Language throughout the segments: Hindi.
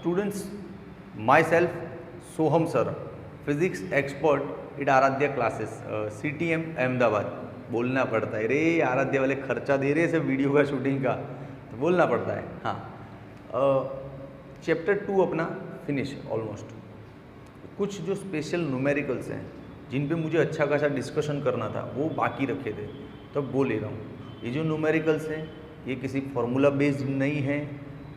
Students, my self Soham sir, physics expert at Aaradhya classes, CTM Ahmedabad. बोलना पड़ता है रे, आराध्या वाले खर्चा दे रहे सब वीडियो का शूटिंग का, तो बोलना पड़ता है। हाँ, चैप्टर 2 अपना फिनिश ऑलमोस्ट। कुछ जो स्पेशल न्यूमेरिकल्स हैं जिन पे मुझे अच्छा खासा डिस्कशन करना था वो बाकी रखे थे, तब वो ले रहा हूँ। ये जो न्यूमेरिकल्स हैं ये किसी फॉर्मूला बेस्ड नहीं है,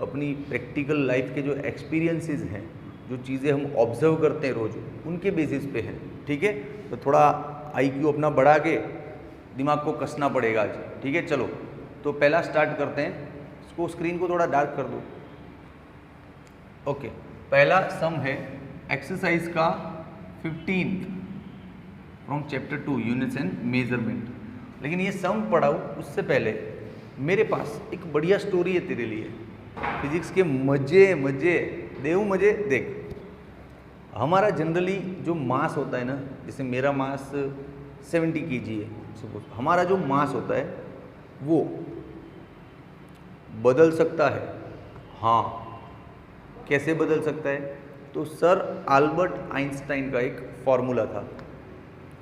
अपनी प्रैक्टिकल लाइफ के जो एक्सपीरियंसेस हैं, जो चीज़ें हम ऑब्जर्व करते हैं रोज़, उनके बेसिस पे है। ठीक है, तो थोड़ा IQ अपना बढ़ा के दिमाग को कसना पड़ेगा आज। ठीक है, चलो तो पहला स्टार्ट करते हैं। इसको स्क्रीन को थोड़ा डार्क कर दो। ओके, पहला सम है एक्सरसाइज का 15 from chapter 2 units and measurement. लेकिन ये सम पढ़ाओ उससे पहले मेरे पास एक बढ़िया स्टोरी है तेरे लिए। फिजिक्स के मजे मजे देव मजे देख। हमारा जनरली जो मास होता है ना, जैसे मेरा मास 70 kg है सपोज, हमारा जो मास होता है वो बदल सकता है। हाँ, कैसे बदल सकता है? तो सर अल्बर्ट आइंस्टाइन का एक फॉर्मूला था,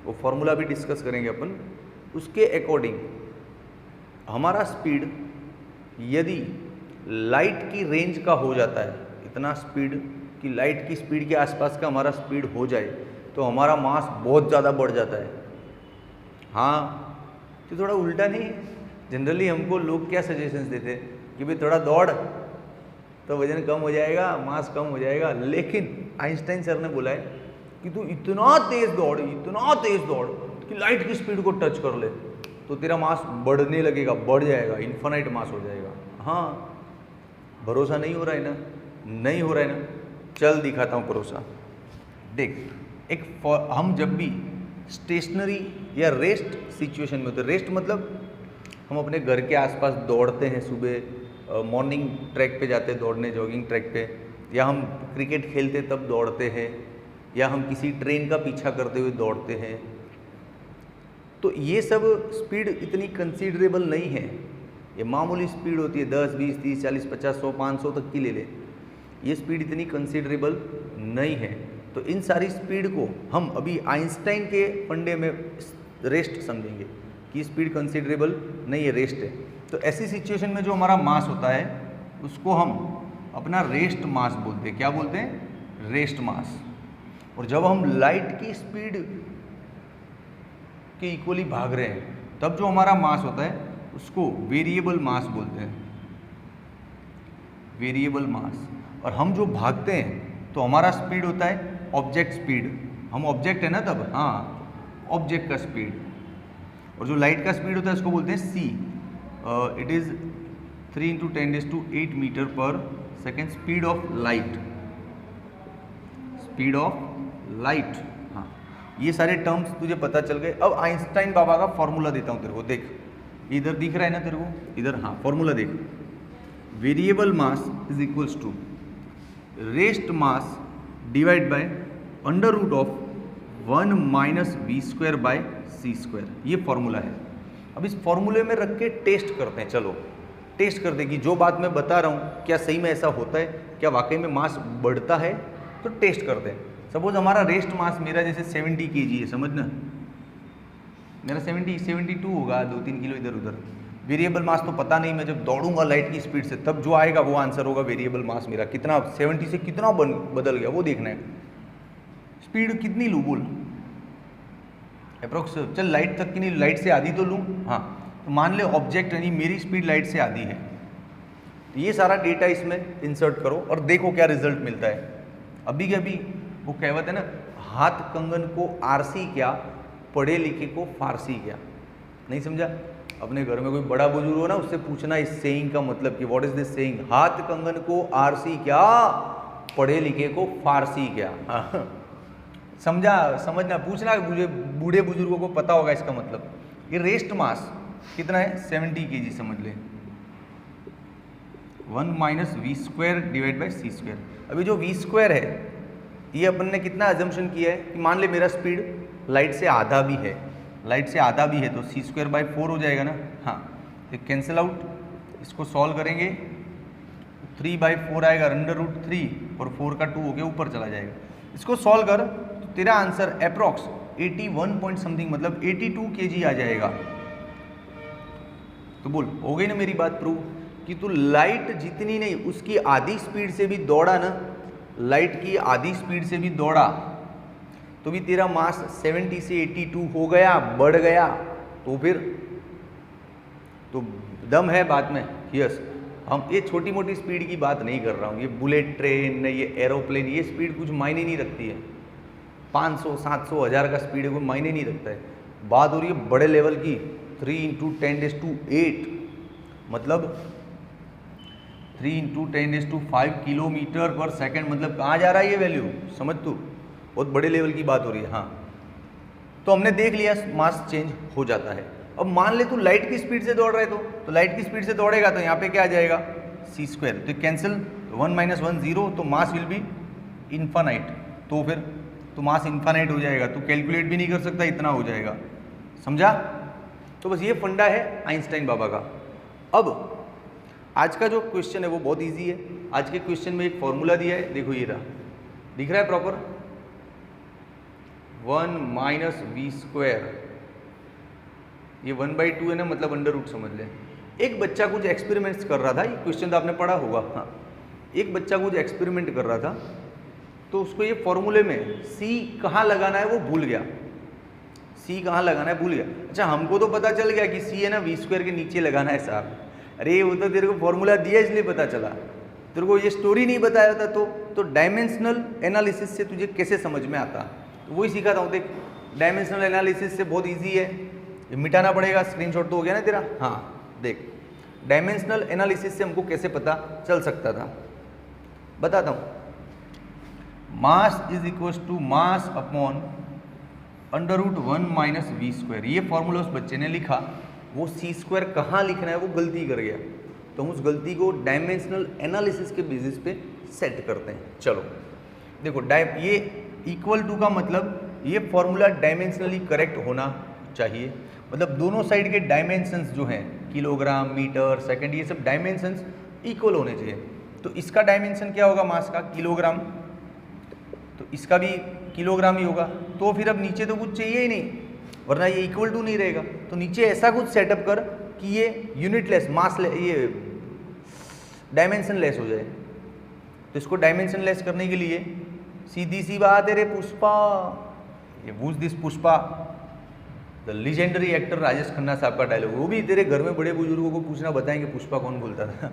वो फॉर्मूला भी डिस्कस करेंगे अपन। उसके अकॉर्डिंग हमारा स्पीड यदि लाइट की रेंज का हो जाता है, इतना स्पीड कि लाइट की स्पीड के आसपास का हमारा स्पीड हो जाए, तो हमारा मास बहुत ज़्यादा बढ़ जाता है। हाँ, तो थोड़ा उल्टा नहीं है? जनरली हमको लोग क्या सजेशंस देते हैं कि भाई थोड़ा दौड़ तो वजन कम हो जाएगा, मास कम हो जाएगा। लेकिन आइंस्टाइन सर ने बोला है कि तू इतना तेज दौड़ कि लाइट की स्पीड को टच कर ले, तो तेरा मास बढ़ने लगेगा, बढ़ जाएगा, इन्फिनाइट मास हो जाएगा। हाँ, भरोसा नहीं हो रहा है ना? नहीं हो रहा है ना? चल दिखाता हूँ भरोसा। देख, हम जब भी स्टेशनरी या रेस्ट सिचुएशन में होते, रेस्ट मतलब हम अपने घर के आसपास दौड़ते हैं, सुबह मॉर्निंग ट्रैक पे जाते हैं दौड़ने, जॉगिंग ट्रैक पे, या हम क्रिकेट खेलते तब दौड़ते हैं, या हम किसी ट्रेन का पीछा करते हुए दौड़ते हैं, तो ये सब स्पीड इतनी कंसीडरेबल नहीं है। ये मामूली स्पीड होती है, 10, 20, 30, 40, 50, 100, 500 तक की ले ले। ये स्पीड इतनी कंसीडरेबल नहीं है। तो इन सारी स्पीड को हम अभी आइंस्टाइन के फंडे में रेस्ट समझेंगे कि स्पीड कंसीडरेबल नहीं है, रेस्ट है। तो ऐसी सिचुएशन में जो हमारा मास होता है उसको हम अपना रेस्ट मास बोलते हैं। क्या बोलते हैं? Rest mass. और जब हम लाइट की स्पीड के इक्वली भाग रहे हैं तब जो हमारा मास होता है उसको वेरिएबल मास बोलते हैं, वेरिएबल मास। और हम जो भागते हैं तो हमारा स्पीड होता है ऑब्जेक्ट स्पीड। हम ऑब्जेक्ट है ना तब, हाँ, ऑब्जेक्ट का स्पीड। और जो लाइट का स्पीड होता है उसको बोलते हैं c। इट इज़ 3 × 10⁸ मीटर पर second speed of light, speed of light. हाँ, ये सारे टर्म्स तुझे पता चल गए। अब आइंस्टाइन बाबा का फॉर्मूला देता हूँ तेरे को। देख, इधर दिख रहा है ना तेरे को, इधर, हाँ, फॉर्मूला देख। Variable mass is equals to rest mass divide by √1 - v²/c²। ये फॉर्मूला है। अब इस फॉर्मूले में रख के टेस्ट करते हैं। चलो टेस्ट करते हैं कि जो बात मैं बता रहा हूँ क्या सही में ऐसा होता है, क्या वाकई में मास बढ़ता है। तो टेस्ट करते हैं। सपोज हमारा रेस्ट मास मेरा जैसे 70 kg है, समझना, मेरा 72 होगा, 2-3 किलो इधर उधर। वेरिएबल मास तो पता नहीं, मैं जब दौड़ूंगा लाइट की स्पीड से तब जो आएगा वो आंसर होगा वेरिएबल मास मेरा। कितना 70 से कितना बदल गया वो देखना है। स्पीड कितनी लूँ बोल, अप्रोक्स, चल लाइट तक की नहीं, लाइट से आधी तो लूँ। हाँ, तो मान ले ऑब्जेक्ट यानी मेरी स्पीड लाइट से आधी है, तो ये सारा डेटा इसमें इंसर्ट करो और देखो क्या रिजल्ट मिलता है। अभी के अभी वो कहावत है ना, हाथ कंगन को आरसी क्या, पढ़े लिखे को फारसी क्या। नहीं समझा? अपने घर में कोई बड़ा बुजुर्ग हो ना, उससे पूछना इस सेइंग का मतलब कि व्हाट इज दिस सेइंग। हाथ कंगन को आरसी क्या, पढ़े लिखे को फारसी क्या। समझना, पूछना, मुझे बूढ़े बुजुर्गों को पता होगा इसका मतलब। ये रेस्ट मास कितना है? 70 kg समझ ले। 1 - v²/c²। अभी जो v² है ये अपन ने कितना अजम्पशन किया है कि मान ले मेरा स्पीड लाइट से आधा भी है, लाइट से आधा भी है तो c²/4 हो जाएगा ना। हाँ, तो कैंसिल आउट, इसको सॉल्व करेंगे 3/4 आएगा, √3 और 4 का 2 हो गया, ऊपर चला जाएगा। इसको सॉल्व कर तो तेरा आंसर अप्रॉक्स 81 पॉइंट समथिंग मतलब 82 kg आ जाएगा। तो बोल हो गई ना मेरी बात प्रूव कि तू लाइट जितनी नहीं उसकी आधी स्पीड से भी दौड़ा ना, लाइट की आधी स्पीड से भी दौड़ा तो भी तेरा मास 70 से 82 हो गया, बढ़ गया। तो फिर तो दम है बात में। यस, हम ये छोटी मोटी स्पीड की बात नहीं कर रहा हूँ, ये बुलेट ट्रेन, ये एरोप्लेन, ये स्पीड कुछ मायने नहीं रखती है। 500, 700, 1000 का स्पीड कोई मायने नहीं रखता है। बात हो रही है बड़े लेवल की, 3 × 10⁸ मतलब 3 × 10⁵ किलोमीटर पर सेकंड, मतलब कहाँ जा रहा है ये वैल्यू, समझ तू, बहुत बड़े लेवल की बात हो रही है। हाँ, तो हमने देख लिया मास चेंज हो जाता है। अब मान ले तू लाइट की स्पीड से दौड़ रहे तो लाइट की स्पीड से दौड़ेगा तो यहाँ पे क्या आ जाएगा c², तो कैंसिल, 1 - 1 0, तो मास विल बी इन्फानाइट। तो फिर तो मास इन्फानाइट हो जाएगा, तो कैलकुलेट भी नहीं कर सकता, इतना हो जाएगा। समझा? तो बस ये फंडा है आइंस्टाइन बाबा का। अब आज का जो क्वेश्चन है वो बहुत ईजी है। आज के क्वेश्चन में एक फॉर्मूला दिया है, देखो ये रहा, दिख रहा है प्रॉपर, 1 - v², ये 1/2 है ना, मतलब अंडर रूट समझ ले। एक बच्चा कुछ एक्सपेरिमेंट्स कर रहा था, ये क्वेश्चन तो आपने पढ़ा होगा। हाँ, एक बच्चा कुछ एक्सपेरिमेंट कर रहा था तो उसको ये फॉर्मूले में c कहाँ लगाना है वो भूल गया, c कहाँ लगाना है भूल गया। अच्छा, हमको तो पता चल गया कि c है ना v² के नीचे लगाना है साहब। अरे वो तो तेरे को फॉर्मूला दिया इसलिए पता चला, तेरे को ये स्टोरी नहीं बताया था। तो डायमेंशनल एनालिसिस से तुझे कैसे समझ में आता, तो वही सिखाता हूँ। देख, डायमेंशनल एनालिसिस से बहुत ईजी है, ये मिटाना पड़ेगा, स्क्रीनशॉट तो हो गया ना तेरा। हाँ देख, डायमेंशनल एनालिसिस से हमको कैसे पता चल सकता था, बताता हूँ। Mass is equals to mass upon √1 - v²। ये फॉर्मूला उस बच्चे ने लिखा, वो c² कहाँ लिखना है वो गलती कर गया, तो हम उस गलती को डायमेंशनल एनालिसिस के बेसिस पे सेट करते हैं। चलो देखो, ये इक्वल टू का मतलब ये फॉर्मूला डायमेंशनली करेक्ट होना चाहिए, मतलब दोनों साइड के डायमेंशंस जो हैं, किलोग्राम, मीटर, सेकंड, ये सब डायमेंशंस इक्वल होने चाहिए। तो इसका डायमेंशन क्या होगा मास का, किलोग्राम, तो इसका भी किलोग्राम ही होगा। तो फिर अब नीचे तो कुछ चाहिए ही नहीं, वरना ये इक्वल टू नहीं रहेगा। तो नीचे ऐसा कुछ सेटअप कर कि ये यूनिटलेस, मास ये डायमेंशन लेस हो जाए। तो इसको डायमेंशन लेस करने के लिए सीधी सी बात है रे पुष्पा, ये whose this Pushpa, the legendary actor Rajesh Khanna साहब का डायलॉग, वो भी तेरे घर में बड़े बुजुर्गों को पूछना, बताएंगे पुष्पा कौन बोलता था।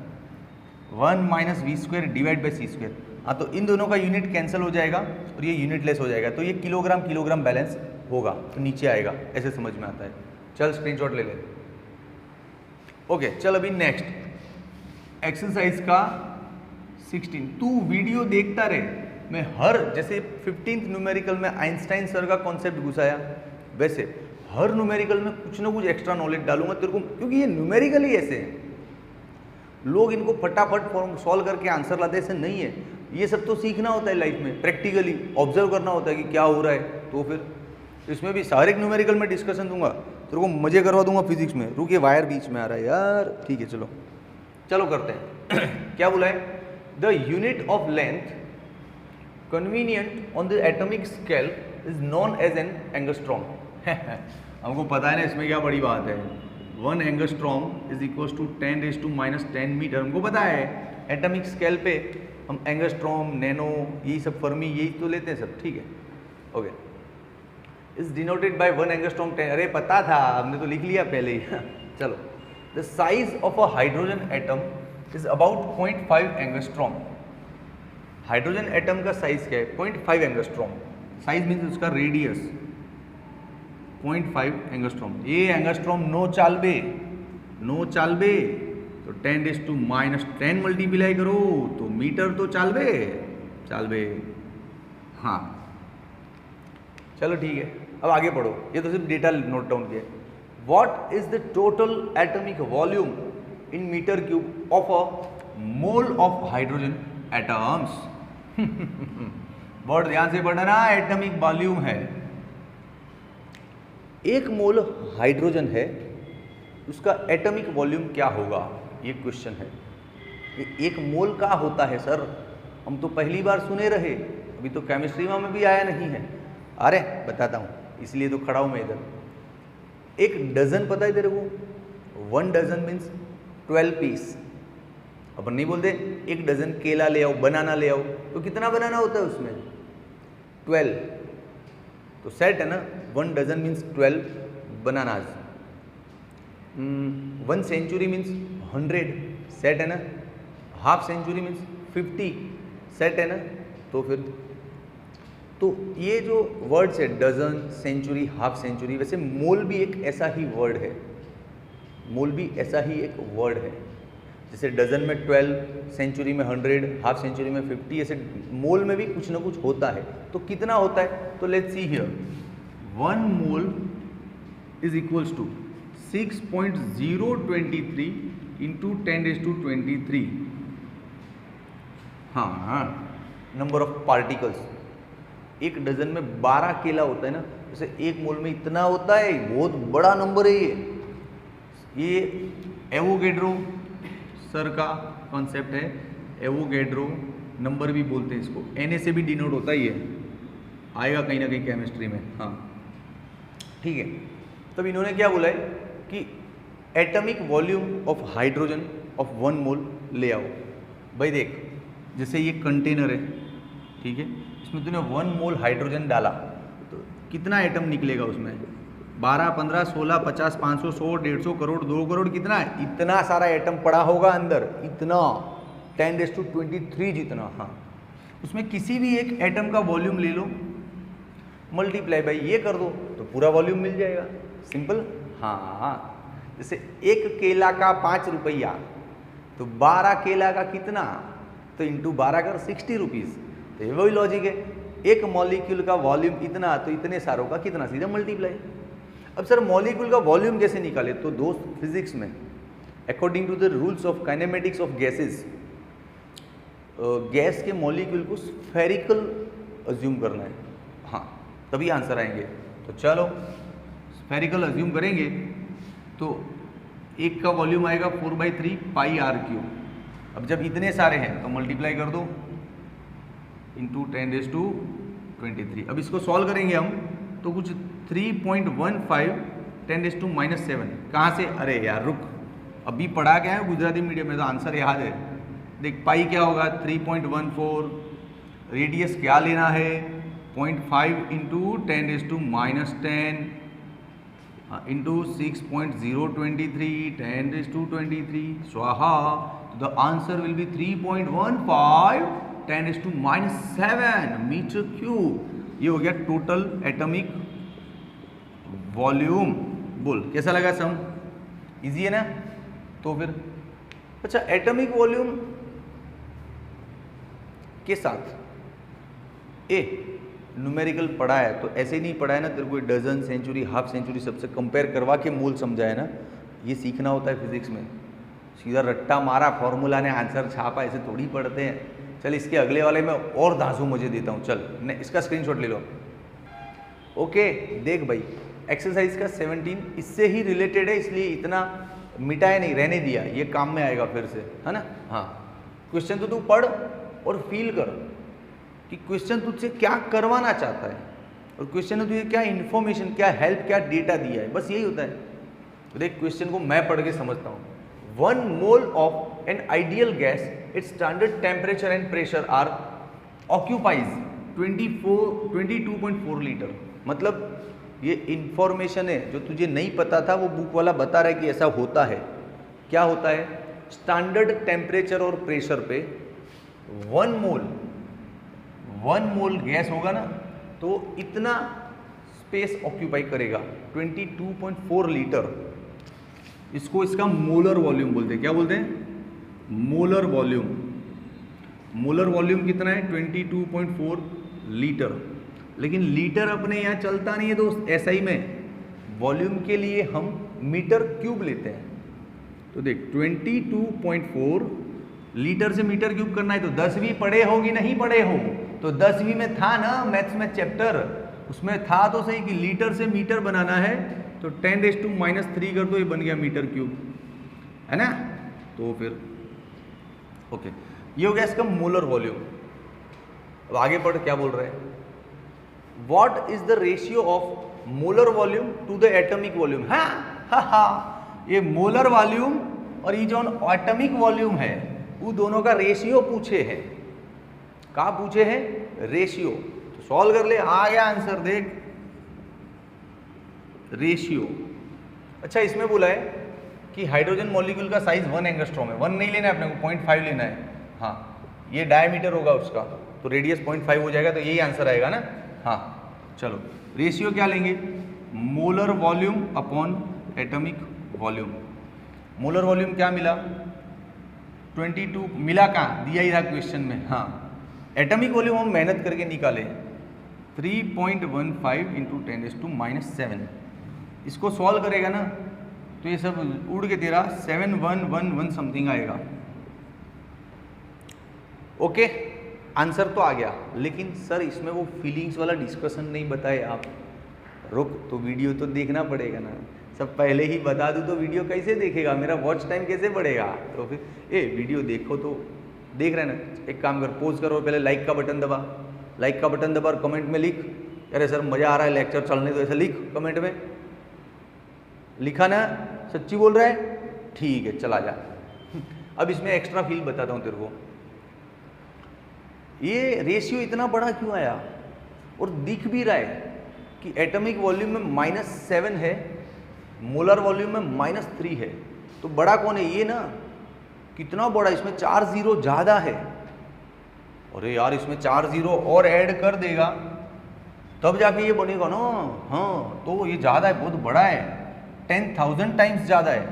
1 - v² डिवाइड बाई c²। हाँ, तो इन दोनों का यूनिट कैंसिल हो जाएगा और ये यूनिटलेस हो जाएगा, तो ये किलोग्राम किलोग्राम बैलेंस होगा, तो नीचे आएगा, ऐसे समझ में आता है। चल स्क्रीनशॉट ले ले। ओके, चल अभी नेक्स्ट एक्सरसाइज का 16। तू वीडियो देखता रहे, मैं हर जैसे 15th न्यूमेरिकल में आइंस्टाइन सर का कॉन्सेप्ट घुसाया, वैसे हर न्यूमेरिकल में कुछ ना कुछ एक्स्ट्रा नॉलेज डालूंगा तेरे को, क्योंकि ये न्यूमेरिकल ही ऐसे हैं, लोग इनको फटाफट फॉर्म सॉल्व करके आंसर लाते, ऐसे नहीं है। ये सब तो सीखना होता है लाइफ में, प्रैक्टिकली ऑब्जर्व करना होता है कि क्या हो रहा है। तो फिर इसमें भी सारे न्यूमेरिकल में डिस्कशन दूंगा, तेरे को मजे करवा दूंगा फिजिक्स में। रुकिए, वायर बीच में आ रहा है यार, ठीक है चलो चलो करते हैं। क्या बोला है, the unit of length convenient on the atomic scale is known as an angstrom. हमको पता है ना इसमें क्या बड़ी बात है, 1 angstrom is equals to 10⁻⁻10 metre. हमको पता है एटॉमिक स्केल पे हम एंगस्ट्रॉम, नैनो, यही सब, फर्मी, यही तो लेते हैं सब, ठीक है। Okay, is denoted by 1 angstrom 10। अरे पता था, हमने तो लिख लिया पहले ही। चलो, the size of a hydrogen atom is about 0.5 angstrom. Hydrogen atom का साइज क्या है, 0.5 एंगस्ट्रॉम। साइज मीन्स उसका रेडियस 0.5 एंगस्ट्रॉम। ये एंगस्ट्रॉम नो चालबे, नो चालबे, तो 10⁻10 मल्टीप्लाई करो तो मीटर तो चालबे, चालबे। हाँ चलो ठीक है, अब आगे पढ़ो, ये तो सिर्फ डेटा नोट डाउन किया। What is the total atomic volume in metre cube of a mole of hydrogen atoms. बहुत ध्यान से पढ़ना, एटॉमिक वॉल्यूम है, 1 मोल हाइड्रोजन है, उसका एटॉमिक वॉल्यूम क्या होगा, ये क्वेश्चन है। ये 1 मोल का होता है सर, हम तो पहली बार सुने रहे, अभी तो केमिस्ट्री में भी आया नहीं है। अरे बताता हूँ, इसलिए तो खड़ा हूँ मैं इधर। एक डजन पता है तेरे को? 1 डजन मीन्स 12 पीस। अपन नहीं बोलते एक डजन केला ले आओ, बनाना ले आओ, तो कितना बनाना होता है उसमें? 12। तो सेट है ना, 1 dozen means 12 bananas. 1 century means 100, set है ना। हाफ सेंचुरी मीन्स 50, सेट है ना। तो फिर तो ये जो वर्ड्स है डजन, सेंचुरी, हाफ सेंचुरी, वैसे मोल भी एक ऐसा ही वर्ड है, मोल भी ऐसा ही एक वर्ड है। जैसे डजन में 12, सेंचुरी में 100, हाफ सेंचुरी में 50, ऐसे मोल में भी कुछ ना कुछ होता है। तो कितना होता है? तो let's see here, 1 mole is equals to 6.023 into 10⁻23। हाँ, नंबर ऑफ पार्टिकल्स। एक डजन में 12 केला होता है ना, जैसे एक मोल में इतना होता है, बहुत बड़ा नंबर है ये एवोगैड्रो सर का कॉन्सेप्ट है। एवोगैड्रो नंबर भी बोलते हैं इसको, Na से भी डिनोट होता ही है, आएगा कहीं ना कहीं केमिस्ट्री में। हाँ ठीक है। तब इन्होंने क्या बोला है कि atomic volume of hydrogen of 1 मोल ले आओ। भाई देख, जैसे ये कंटेनर है, ठीक है, इसमें तूने 1 मोल हाइड्रोजन डाला तो कितना एटम निकलेगा उसमें? 12, 15, 16, 50, 500, 100, 150 करोड़, 2 करोड़, कितना है? इतना सारा एटम पड़ा होगा अंदर, इतना 10⁻23 जितना। हाँ, उसमें किसी भी एक एटम का वॉल्यूम ले लो, मल्टीप्लाई बाई ये कर दो तो पूरा वॉल्यूम मिल जाएगा। सिंपल। हाँ, जैसे एक केला का 5 रुपया, तो 12 केला का कितना? तो इंटू 12 कर 60 रुपीज़। तो ये वही लॉजिक है, एक मॉलिक्यूल का वॉल्यूम इतना, तो इतने सारों का कितना, सीधा मल्टीप्लाई। अब सर मॉलिक्यूल का वॉल्यूम कैसे निकाले? तो दोस्त फिजिक्स में according to the rules of kinematics of gases, gas के मॉलिक्यूल को स्फेरिकल अज्यूम करना है। हाँ, तभी आंसर आएंगे। तो चलो स्फेरिकल अज्यूम करेंगे तो एक का वॉल्यूम आएगा 4/3 पाई r³। अब जब इतने सारे हैं तो मल्टीप्लाई कर दो इंटू 10⁻23। अब इसको सॉल्व करेंगे हम तो कुछ 3.15 10⁻⁻7। कहाँ से? अरे यार रुक, अभी पढ़ा क्या है गुजराती मीडियम में, तो आंसर याद है। देख पाई क्या होगा? 3.14। रेडियस क्या लेना है? 0.5 इंटू 10⁻10 इंटू 6.023 10⁻23 स्वाहा। तो the answer will be 3.15 10⁻⁻7 metre cube. ये हो गया टोटल एटॉमिक वॉल्यूम। बोल कैसा लगा सम? इजी है ना? तो फिर अच्छा, एटॉमिक वॉल्यूम के साथ न्यूमेरिकल पढ़ा है, तो ऐसे ही नहीं पढ़ा है ना तेरे को डजन, सेंचुरी, हाफ सेंचुरी सबसे कंपेयर करवा के मोल समझा है ना। ये सीखना होता है फिजिक्स में। सीधा रट्टा मारा, फॉर्मूला ने आंसर छापा, ऐसे थोड़ी पढ़ते हैं। चल इसके अगले वाले में और दांसू मुझे देता हूँ। चल इसका स्क्रीनशॉट ले लो। ओके देख भाई, एक्सरसाइज का 17 इससे ही रिलेटेड है, इसलिए इतना मिटाया नहीं, रहने दिया, ये काम में आएगा फिर से, है ना। हाँ, क्वेश्चन तो तू पढ़ और फील कर कि क्वेश्चन तुझसे क्या करवाना चाहता है और क्वेश्चन ने तुझे क्या इन्फॉर्मेशन, क्या हेल्प, क्या डेटा दिया है, बस यही होता है। तो देख क्वेश्चन को मैं पढ़ के समझता हूँ। 1 mole of an ideal gas, it's standard temperature and pressure are occupies 22.4 litre. मतलब ये इंफॉर्मेशन है जो तुझे नहीं पता था, वो बुक वाला बता रहा है कि ऐसा होता है। क्या होता है? स्टैंडर्ड टेम्परेचर और प्रेशर पे 1 मोल गैस होगा ना, तो इतना स्पेस ऑक्यूपाई करेगा 22.4 लीटर। इसको इसका मोलर वॉल्यूम बोलते हैं। क्या बोलते हैं? Molar volume. मोलर वॉल्यूम कितना है? 22.4 लीटर। लेकिन लीटर अपने यहाँ चलता नहीं है दोस्त, SI में वॉल्यूम के लिए हम मीटर क्यूब लेते हैं। तो देख 22.4 लीटर से मीटर क्यूब करना है, तो 10वीं पढ़े हो कि नहीं पढ़े हो? तो 10वीं में था ना मैथ्स में चैप्टर, उसमें था तो सही कि लीटर से मीटर बनाना है, तो 10⁻³ कर दो, ये बन गया मीटर क्यूब, है ना। तो फिर ओके, ये हो गया इसका मोलर वॉल्यूम। अब आगे पढ़ क्या बोल रहे हैं, what is the ratio of molar volume to the atomic volume. हाँ, ये मोलर वॉल्यूम और ये जो एटॉमिक वॉल्यूम है वो दोनों का रेशियो पूछे हैं। कहाँ पूछे हैं, रेशियो। तो सॉल्व कर ले, आ गया आंसर, देख रेशियो। अच्छा, इसमें बोला है कि हाइड्रोजन मॉलिक्यूल का साइज 1 एंगस्ट्रॉम है। 1 नहीं लेना है अपने को, 0.5 लेना है। हाँ, ये डायमीटर होगा उसका, तो रेडियस 0.5 हो जाएगा, तो यही आंसर आएगा ना। हाँ चलो, रेशियो क्या लेंगे, molar volume upon atomic volume. Molar volume क्या मिला, 22 मिला, कहाँ दिया ही था क्वेश्चन में। हाँ, एटॉमिक वॉल्यूम हम मेहनत करके निकाले 3.15 इंटू 10⁻⁷। इसको सॉल्व करेगा ना तो ये सब उड़ के तेरा 7111 समथिंग आएगा। ओके, आंसर तो आ गया, लेकिन सर इसमें वो फीलिंग्स वाला डिस्कशन नहीं बताए आप। रुक, तो वीडियो तो देखना पड़ेगा ना। सब पहले ही बता दूँ तो वीडियो कैसे देखेगा, मेरा वॉच टाइम कैसे बढ़ेगा। तो फिर वीडियो देखो तो देख रहे हैं ना। एक काम कर, पोज करो, पहले लाइक का बटन दबा, लाइक का बटन दबा और कमेंट में लिख, अरे सर मज़ा आ रहा है लेक्चर चलने, तो ऐसा लिख कमेंट में। लिखा ना, सच्ची बोल रहा है, ठीक है चला जा। अब इसमें एक्स्ट्रा फील बताता हूँ तेरे को। ये रेशियो इतना बड़ा क्यों आया, और दिख भी रहा है कि एटॉमिक वॉल्यूम में -7 है, मोलर वॉल्यूम में -3 है। तो बड़ा कौन है, ये ना। कितना बड़ा, इसमें 4 0 ज़्यादा है। अरे यार, इसमें 4 0 और ऐड कर देगा तब जाके ये बनेगा ना। हाँ, तो ये ज़्यादा है, बहुत बड़ा है, 10,000 टाइम्स ज़्यादा है।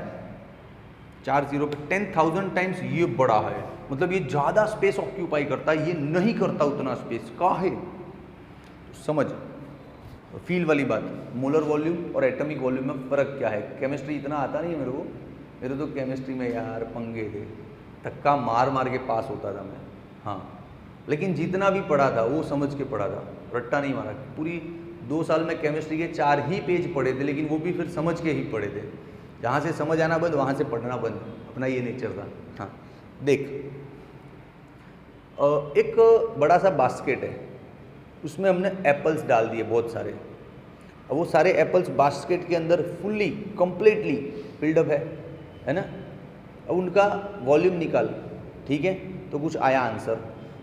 4 0 पे 10,000 टाइम्स ये बड़ा है, मतलब ये ज़्यादा स्पेस ऑक्यूपाई करता है, ये नहीं करता उतना स्पेस का है। तो समझ, फील वाली बात। मोलर वॉल्यूम और एटॉमिक वॉल्यूम में फ़र्क क्या है। केमिस्ट्री इतना आता नहीं है मेरे को, मेरे तो केमिस्ट्री में यार पंगे थे, धक्का मार मार के पास होता था मैं। हाँ, लेकिन जितना भी पढ़ा था वो समझ के पढ़ा था, रट्टा नहीं मारा। पूरी 2 साल में केमिस्ट्री के 4 ही पेज पढ़े थे, लेकिन वो भी फिर समझ के ही पढ़े थे। जहाँ से समझ आना बंद, वहाँ से पढ़ना बंद, अपना ये नेचर था। हाँ देख, एक बड़ा सा बास्केट है, उसमें हमने एप्पल्स डाल दिए बहुत सारे। अब वो सारे एप्पल्स बास्केट के अंदर फुल्ली कंप्लीटली फिल्ड अप है ना। अब उनका वॉल्यूम निकाल, ठीक है, तो कुछ आया आंसर।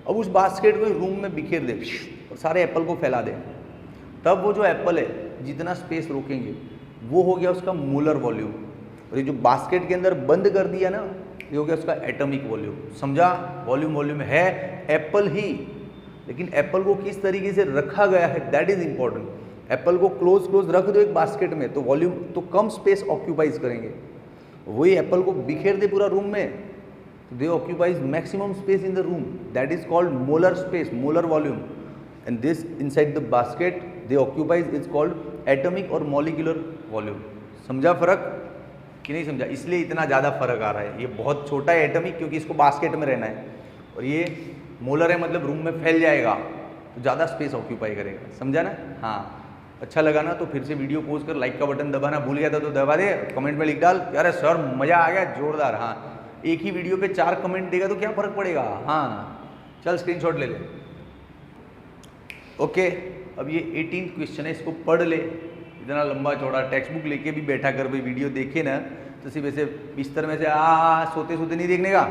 अब उस बास्केट को रूम में बिखेर दे और सारे एप्पल को फैला दे, तब वो जो एप्पल है जितना स्पेस रोकेंगे वो हो गया उसका मोलर वॉल्यूम। और ये जो बास्केट के अंदर बंद कर दिया ना, ये हो गया उसका एटॉमिक वॉल्यूम। समझा, वॉल्यूम वॉल्यूम है एप्पल ही, लेकिन एप्पल को किस तरीके से रखा गया है दैट इज इंपॉर्टेंट। एप्पल को क्लोज रख दो एक बास्केट में तो वॉल्यूम तो कम स्पेस ऑक्यूपाइज करेंगे। वही एप्पल को बिखेर दे पूरा रूम में, they occupies maximum space in the room, that is called molar space, molar volume. And this inside the basket they occupies is called atomic और मॉलिक्यूलर वॉल्यूम। समझा फर्क कि नहीं समझा? इसलिए इतना ज़्यादा फर्क आ रहा है। ये बहुत छोटा है एटॉमिक, क्योंकि इसको बास्केट में रहना है, और ये मोलर है मतलब रूम में फैल जाएगा तो ज़्यादा स्पेस ऑक्यूपाई करेगा। समझा ना? हाँ, अच्छा लगा ना तो फिर से वीडियो पोज कर लाइक का बटन दबाना भूल गया था तो दबा दे, कमेंट में लिख डाल अरे सर मज़ा आ गया जोरदार। हाँ, एक ही वीडियो पे 4 कमेंट देगा तो क्या फ़र्क पड़ेगा। हाँ चल स्क्रीनशॉट ले ले। ओके, अब ये 18th क्वेश्चन है, इसको पढ़ ले। इतना लंबा चौड़ा टेक्स्ट बुक लेके भी बैठा कर भाई वीडियो देखे ना तो सिर्फ ऐसे बिस्तर में से सोते सोते नहीं देखने का।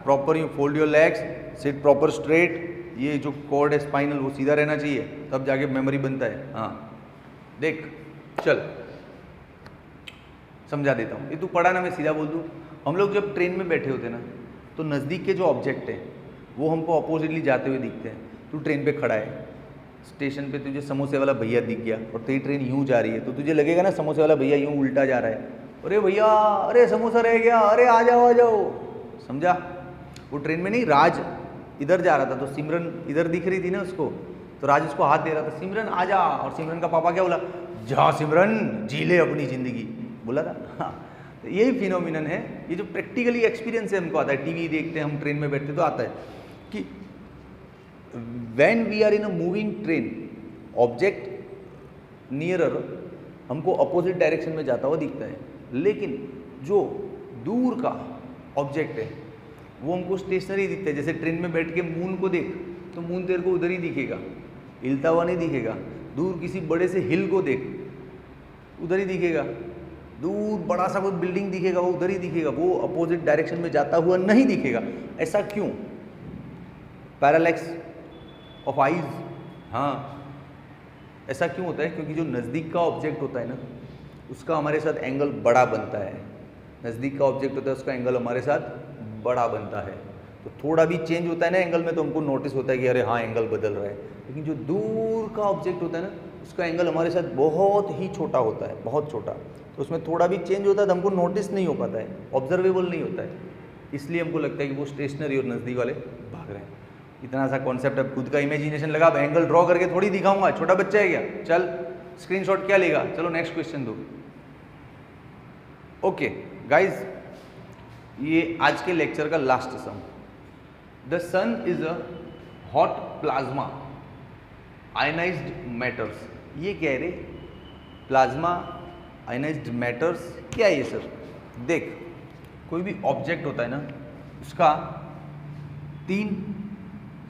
Proper you fold your legs, sit proper straight, ये जो कॉर्ड है स्पाइनल वो सीधा रहना चाहिए, तब जाके मेमोरी बनता है। हाँ देख, चल समझा देता हूँ। ये तू पढ़ा ना, मैं सीधा बोल दूँ। हम लोग जब ट्रेन में बैठे होते ना तो नज़दीक के जो ऑब्जेक्ट है वो हमको अपोजिटली जाते हुए दिखते हैं। तू ट्रेन पे खड़ा है, स्टेशन पे तुझे समोसे वाला भैया दिख गया और तेरी ट्रेन यूँ जा रही है तो तुझे लगेगा ना समोसे वाला भैया यूँ उल्टा जा रहा है, अरे भैया अरे समोसा रह गया, अरे आ जाओ आ जाओ। समझा? वो ट्रेन में नहीं, राज इधर जा रहा था तो सिमरन इधर दिख रही थी ना उसको, तो राज उसको हाथ दे रहा था, सिमरन आ जा। और सिमरन का पापा क्या बोला, जा सिमरन जी ले अपनी ज़िंदगी, बोला था। हाँ, तो यही फिनोमिनन है, ये जो प्रैक्टिकली एक्सपीरियंस है हमको आता है। टीवी देखते हैं हम, ट्रेन में बैठते तो आता है कि when we are in a moving train, object nearer हमको अपोजिट डायरेक्शन में जाता हुआ दिखता है, लेकिन जो दूर का ऑब्जेक्ट है वो हमको स्टेशनरी दिखता है। जैसे ट्रेन में बैठ के मून को देख तो मून तेरे को उधर ही दिखेगा, हिलता हुआ नहीं दिखेगा। दूर किसी बड़े से हिल को देख, उधर ही दिखेगा। दूर बड़ा सा कोई बिल्डिंग दिखेगा, वो उधर ही दिखेगा, वो अपोजिट डायरेक्शन में जाता हुआ नहीं दिखेगा। ऐसा क्यों? Parallax of eyes. हाँ, ऐसा क्यों होता है? क्योंकि जो नज़दीक का ऑब्जेक्ट होता है ना, उसका हमारे साथ एंगल बड़ा बनता है। नज़दीक का ऑब्जेक्ट होता है, उसका एंगल हमारे साथ बड़ा बनता है। तो थोड़ा भी चेंज होता है ना एंगल में, तो हमको नोटिस होता है कि अरे हाँ एंगल बदल रहा है। लेकिन जो दूर का ऑब्जेक्ट होता है ना, उसका एंगल हमारे साथ बहुत ही छोटा होता है, बहुत छोटा। तो उसमें थोड़ा भी चेंज होता है तो हमको नोटिस नहीं हो पाता है, ऑब्जर्वेबल नहीं होता है। इसलिए हमको लगता है कि वो स्टेशनरी और नज़दीक वाले भाग रहे हैं। इतना सा कॉन्सेप्ट, अब खुद का इमेजिनेशन लगा। अब एंगल ड्रॉ करके थोड़ी दिखाऊंगा, छोटा बच्चा है क्या? चल स्क्रीनशॉट क्या लेगा? चलो नेक्स्ट क्वेश्चन दो। ओके गाइज, ये आज के लेक्चर का last sum. The sun is a hot plasma ionized matters. ये कह रहे प्लाज्मा आयनाइज्ड मैटर्स क्या है ये सर? देख, कोई भी ऑब्जेक्ट होता है ना, उसका 3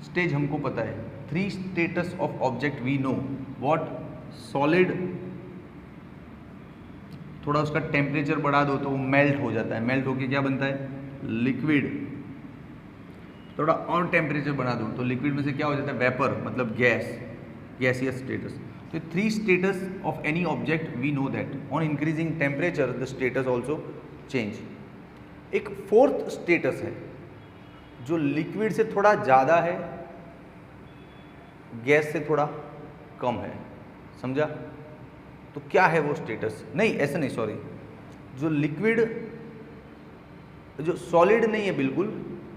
स्टेज हमको पता है। 3 status of object we know. What? Solid, थोड़ा उसका टेम्परेचर बढ़ा दो तो वो मेल्ट हो जाता है, मेल्ट होके क्या बनता है? लिक्विड। थोड़ा और टेम्परेचर बढ़ा दो तो लिक्विड में से क्या हो जाता है? वेपर, मतलब गैस, गैसियस स्टेटस। तो 3 status of any object we know that on increasing temperature the status also change. एक 4th स्टेटस है जो लिक्विड से थोड़ा ज़्यादा है, गैस से थोड़ा कम है। समझा? तो क्या है वो स्टेटस? नहीं ऐसा नहीं, सॉरी, जो लिक्विड, जो सॉलिड नहीं है बिल्कुल,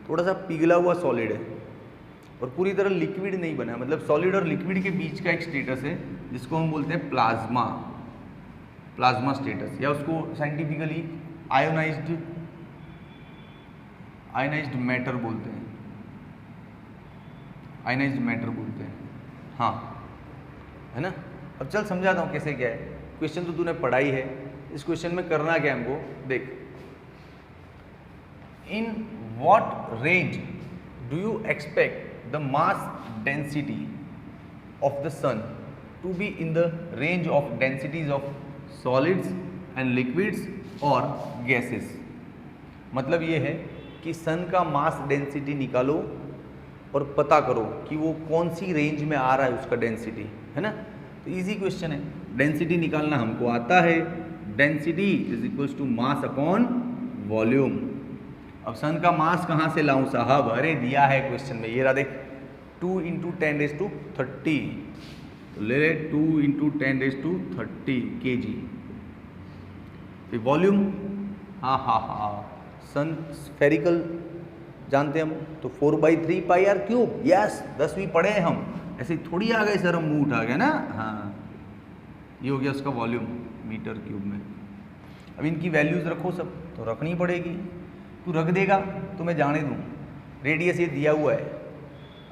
थोड़ा सा पिघला हुआ सॉलिड है और पूरी तरह लिक्विड नहीं बना है, मतलब सॉलिड और लिक्विड के बीच का एक स्टेटस है जिसको हम बोलते हैं प्लाज्मा, प्लाज्मा स्टेटस, या उसको साइंटिफिकली आयनाइज्ड मैटर बोलते हैं, आयनाइज्ड मैटर बोलते हैं। हाँ, है ना? अब चल समझाता हूँ कैसे क्या है। क्वेश्चन तो तूने पढ़ा ही है। इस क्वेश्चन में करना क्या हमको, देख, in what range do you expect the mass density of the sun to be in the range of densities of solids and liquids और गैसेस। मतलब ये है कि सन का मास डेंसिटी निकालो और पता करो कि वो कौन सी रेंज में आ रहा है उसका डेंसिटी, है ना? तो इजी क्वेश्चन है, डेंसिटी निकालना हमको आता है। Density is equals to mass upon volume. अब सन का मास कहाँ से लाऊं साहब? अरे दिया है क्वेश्चन में, ये रहा देख, 2 × 10⁻30। तो ले ले 2 × 10⁻30 kg। फिर वॉल्यूम, हाँ, सन स्फेरिकल जानते हैं हम, तो 4/3 πr³। यस, 10वीं पढ़े हैं हम, ऐसे थोड़ी आ गए सर हम मुंह उठा गए ना। हाँ, ये हो गया उसका वॉल्यूम मीटर क्यूब में। अब इनकी वैल्यूज रखो सब, तो रखनी पड़ेगी। तू रख देगा तो मैं जाने दूँ, रेडियस ये दिया हुआ है,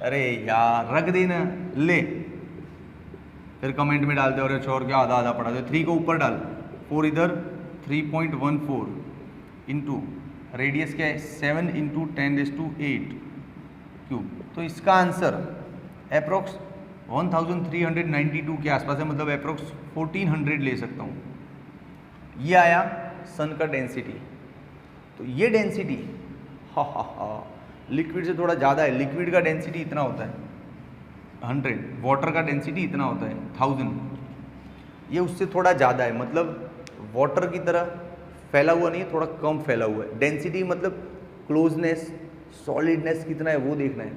अरे यार रख देना, ले फिर कमेंट में डालते और छोड़ क्या आधा आधा पढ़ा दे। 3 को ऊपर डाल, 4 इधर, 3.14 इंटू रेडियस क्या है 7 × 10⁸ क्यूब। तो इसका आंसर अप्रोक्स 1392 के आसपास है, मतलब अप्रोक्स 1400 ले सकता हूँ। ये आया सन का डेंसिटी। तो ये डेंसिटी लिक्विड से थोड़ा ज़्यादा है। लिक्विड का डेंसिटी इतना होता है 100, वाटर का डेंसिटी इतना होता है 1000। ये उससे थोड़ा ज़्यादा है, मतलब वाटर की तरह फैला हुआ नहीं है, थोड़ा कम फैला हुआ है। डेंसिटी मतलब क्लोजनेस, सॉलिडनेस कितना है वो देखना है।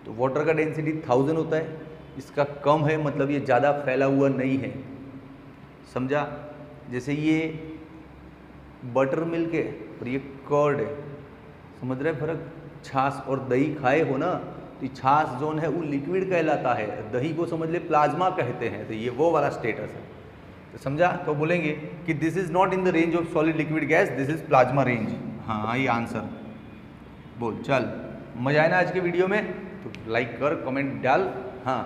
तो वाटर का डेंसिटी 1000 होता है, इसका कम है, मतलब ये ज़्यादा फैला हुआ नहीं है। समझा? जैसे ये बटर मिल्क है और ये कर्ड है, समझ रहे फर्क? छाछ और दही खाए हो ना, तो छाछ जोन है वो लिक्विड कहलाता है, दही को समझ ले प्लाज्मा कहते हैं। तो ये वो वाला स्टेटस है। तो समझा? तो बोलेंगे कि this is not in the range of solid liquid gas, this is plasma range. हाँ, ये आंसर बोल। चल, मजा आया ना आज के वीडियो में? तो लाइक कर, कमेंट डाल। हाँ,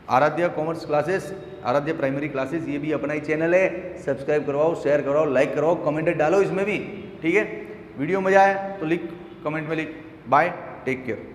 Aaradhya commerce classes, Aaradhya primary classes, ये भी अपना ही चैनल है, सब्सक्राइब करवाओ, शेयर करवाओ, लाइक करवाओ, कमेंट डालो इसमें भी, ठीक है? वीडियो मजा आया तो लिख, कमेंट में लिख। Bye, take care.